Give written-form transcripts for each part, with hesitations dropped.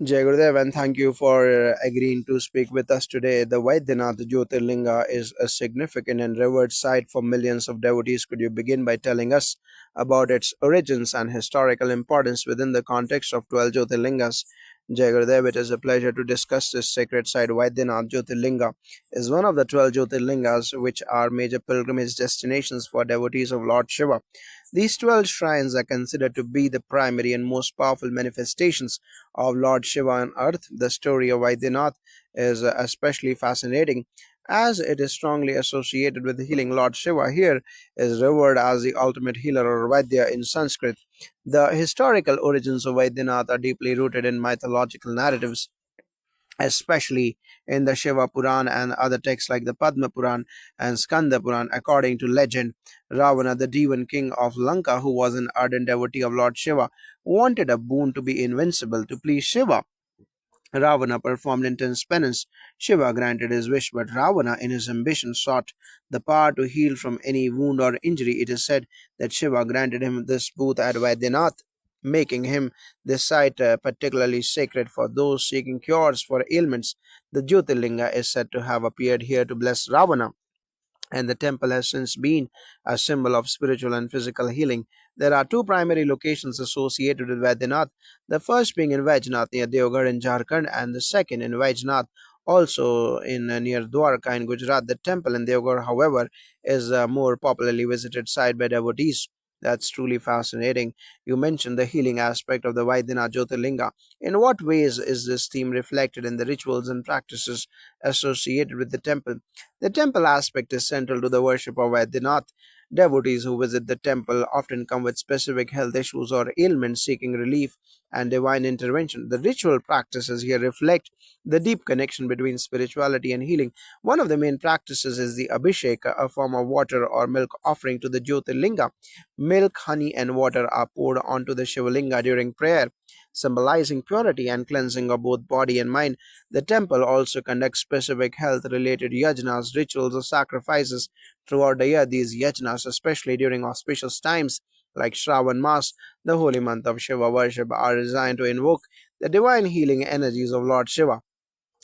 Jai Gurudev, and thank you for agreeing to speak with us today. The Vaidyanath Jyotirlinga is a significant and revered site for millions of devotees. Could you begin by telling us about its origins and historical importance within the context of 12 Jyotirlingas? Jai Gurudev, it is a pleasure to discuss this sacred site. Vaidyanath Jyotirlinga is one of the 12 Jyotirlingas, which are major pilgrimage destinations for devotees of Lord Shiva. These 12 shrines are considered to be the primary and most powerful manifestations of Lord Shiva on earth. The story of Vaidyanath is especially fascinating as it is strongly associated with healing. Lord Shiva here is revered as the ultimate healer or Vaidya in Sanskrit. The historical origins of Vaidyanath are deeply rooted in mythological narratives, especially in the Shiva Puran and other texts like the Padma Puran and Skanda Puran. According to legend, Ravana, the demon king of Lanka, who was an ardent devotee of Lord Shiva, wanted a boon to be invincible. To please Shiva, Ravana performed intense penance. Shiva granted his wish, but Ravana, in his ambition, sought the power to heal from any wound or injury. It is said that Shiva granted him this booth at Vaidyanath, making him this site particularly sacred for those seeking cures for ailments. The Jyotirlinga is said to have appeared here to bless Ravana, and the temple has since been a symbol of spiritual and physical healing. There are two primary locations associated with Vaidyanath, the first being in Vaidyanath near Deoghar in Jharkhand, and the second in Vaidyanath, also in near Dwarka in Gujarat. The temple in Deoghar, however, is a more popularly visited site by devotees. That's truly fascinating. You mentioned the healing aspect of the Vaidyanath Jyotirlinga. In what ways is this theme reflected in the rituals and practices associated with the temple? The temple aspect is central to the worship of Vaidyanath. Devotees who visit the temple often come with specific health issues or ailments seeking relief and divine intervention. The ritual practices here reflect the deep connection between spirituality and healing. One of the main practices is the Abhishek, a form of water or milk offering to the Jyotirlinga. Milk, honey, and water are poured onto the Shivalinga during prayer, symbolizing purity and cleansing of both body and mind. The temple also conducts specific health related yajnas, rituals, or sacrifices throughout the year. These yajnas, especially during auspicious times like Shravan Mas, the holy month of Shiva worship, are designed to invoke the divine healing energies of Lord Shiva.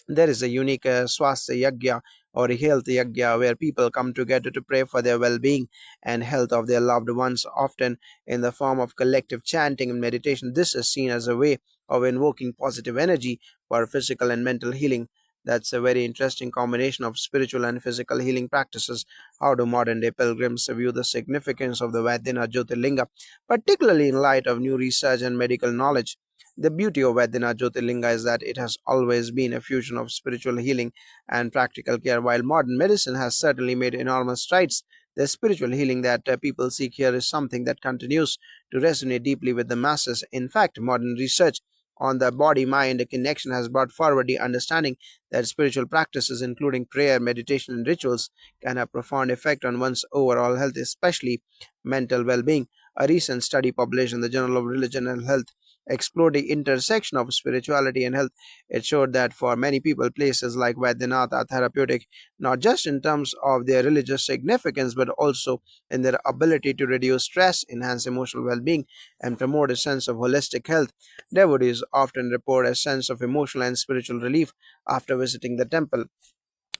There is a unique Swasthya Yagya or Health Yagya where people come together to pray for their well being and health of their loved ones, often in the form of collective chanting and meditation. This is seen as a way of invoking positive energy for physical and mental healing. That's a very interesting combination of spiritual and physical healing practices. How do modern day pilgrims view the significance of the Vaidyanath Jyotirlinga, particularly in light of new research and medical knowledge? The beauty of Vaidyanath Jyotirlinga is that it has always been a fusion of spiritual healing and practical care. While modern medicine has certainly made enormous strides, the spiritual healing that people seek here is something that continues to resonate deeply with the masses. In fact, modern research on the body mind connection has brought forward the understanding that spiritual practices, including prayer, meditation, and rituals, can have profound effect on one's overall health, especially mental well being. A recent study published in the Journal of Religion and Health explored the intersection of spirituality and health. It showed that for many people, places like Vaidyanath are therapeutic, not just in terms of their religious significance, but also in their ability to reduce stress, enhance emotional well being, and promote a sense of holistic health. Devotees often report a sense of emotional and spiritual relief after visiting the temple,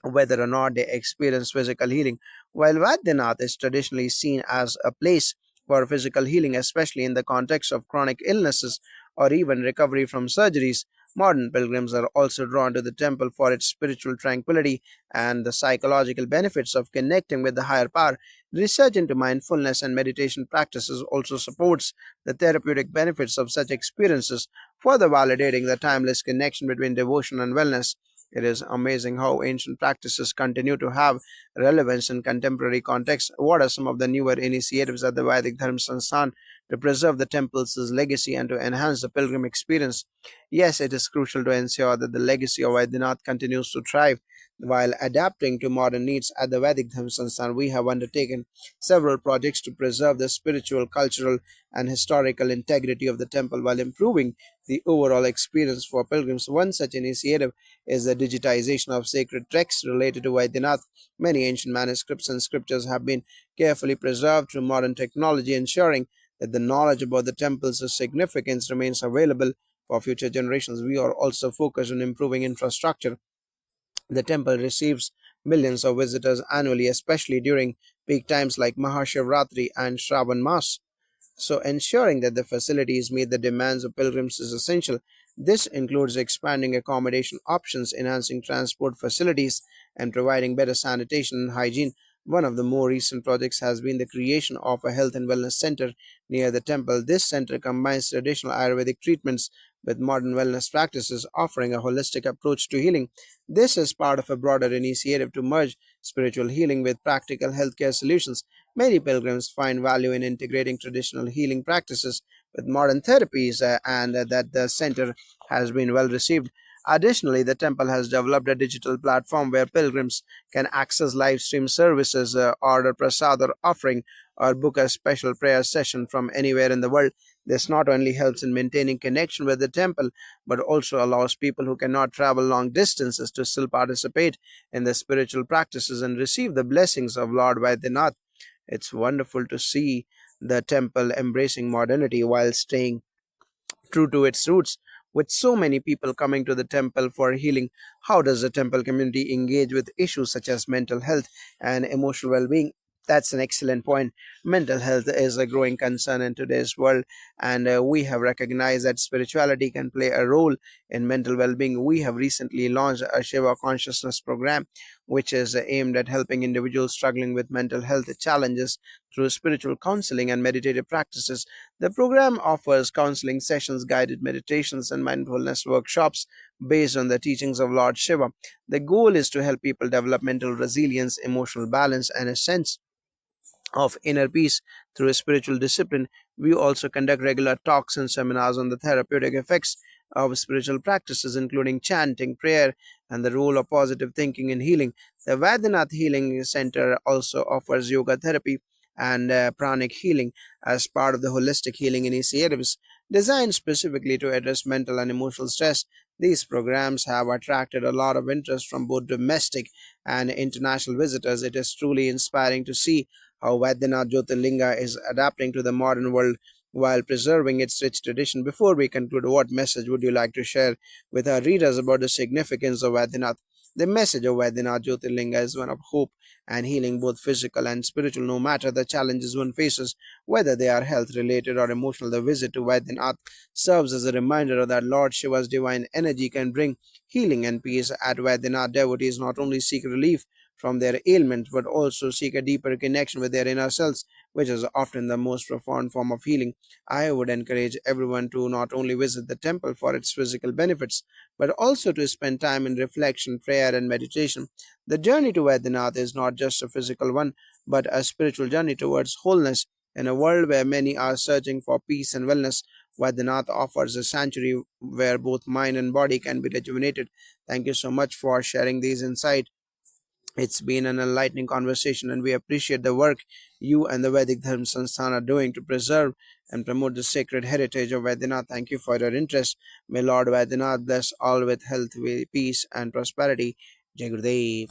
whether or not they experience physical healing. While Vaidyanath is traditionally seen as a place for physical healing, especially in the context of chronic illnesses or even recovery from surgeries, modern pilgrims are also drawn to the temple for its spiritual tranquility and the psychological benefits of connecting with the higher power. Research into mindfulness and meditation practices also supports the therapeutic benefits of such experiences, further validating the timeless connection between devotion and wellness. It is amazing how ancient practices continue to have relevance in contemporary context. What are some of the newer initiatives at the Vedic Dharma Sansthan to preserve the temple's legacy and to enhance the pilgrim experience? Yes, it is crucial to ensure that the legacy of Vaidyanath continues to thrive while adapting to modern needs. At the Vedic Dharma Sansthan, we have undertaken several projects to preserve the spiritual, cultural, and historical integrity of the temple while improving the overall experience for pilgrims. One such initiative is the digitization of sacred texts related to Vaidyanath. Many ancient manuscripts and scriptures have been carefully preserved through modern technology, ensuring that the knowledge about the temple's significance remains available for future generations. We are also focused on improving infrastructure. The temple receives millions of visitors annually, especially during peak times like Mahashivratri and Shravan Mas. So, ensuring that the facilities meet the demands of pilgrims is essential. This includes expanding accommodation options, enhancing transport facilities, and providing better sanitation and hygiene. One of the more recent projects has been the creation of a health and wellness center near the temple. This center combines traditional Ayurvedic treatments with modern wellness practices, offering a holistic approach to healing. This is part of a broader initiative to merge spiritual healing with practical healthcare solutions. Many pilgrims find value in integrating traditional healing practices with modern therapies, and that the center has been well received. Additionally, the temple has developed a digital platform where pilgrims can access live stream services, order prasad or offering, or book a special prayer session from anywhere in the world. This not only helps in maintaining connection with the temple, but also allows people who cannot travel long distances to still participate in the spiritual practices and receive the blessings of Lord Vaidyanath. It's wonderful to see the temple embracing modernity while staying true to its roots. With so many people coming to the temple for healing, how does the temple community engage with issues such as mental health and emotional well being? That's an excellent point. Mental health is a growing concern in today's world, and we have recognized that spirituality can play a role in mental well being. We have recently launched a Shiva consciousness program, which is aimed at helping individuals struggling with mental health challenges through spiritual counseling and meditative practices. The program offers counseling sessions, guided meditations, and mindfulness workshops based on the teachings of Lord Shiva. The goal is to help people develop mental resilience, emotional balance, and a sense of inner peace through a spiritual discipline. We also conduct regular talks and seminars on the therapeutic effects of spiritual practices, including chanting, prayer, and the role of positive thinking in healing. The Vaidyanath Healing Center also offers yoga therapy and pranic healing as part of the holistic healing initiatives designed specifically to address mental and emotional stress. These programs have attracted a lot of interest from both domestic and international visitors. It is truly inspiring to see how Vaidyanath Jyotirlinga is adapting to the modern world while preserving its rich tradition. Before we conclude, what message would you like to share with our readers about the significance of Vaidyanath? The message of Vaidyanath Jyotirlinga is one of hope and healing, both physical and spiritual, no matter the challenges one faces, whether they are health related or emotional. The visit to Vaidyanath serves as a reminder that Lord Shiva's divine energy can bring healing and peace. At Vaidyanath, devotees not only seek relief from their ailments, but also seek a deeper connection with their inner selves, which is often the most profound form of healing. I would encourage everyone to not only visit the temple for its physical benefits, but also to spend time in reflection, prayer, and meditation. The journey to Vaidyanath is not just a physical one, but a spiritual journey towards wholeness. In a world where many are searching for peace and wellness, Vaidyanath offers a sanctuary where both mind and body can be rejuvenated. Thank you so much for sharing these insights. It's been an enlightening conversation, and we appreciate the work you and the Vedic Dharma Sansthan are doing to preserve and promote the sacred heritage of Vaidyanath. Thank you for your interest. May Lord Vaidyanath bless all with health, peace, and prosperity. Jai Gurudev.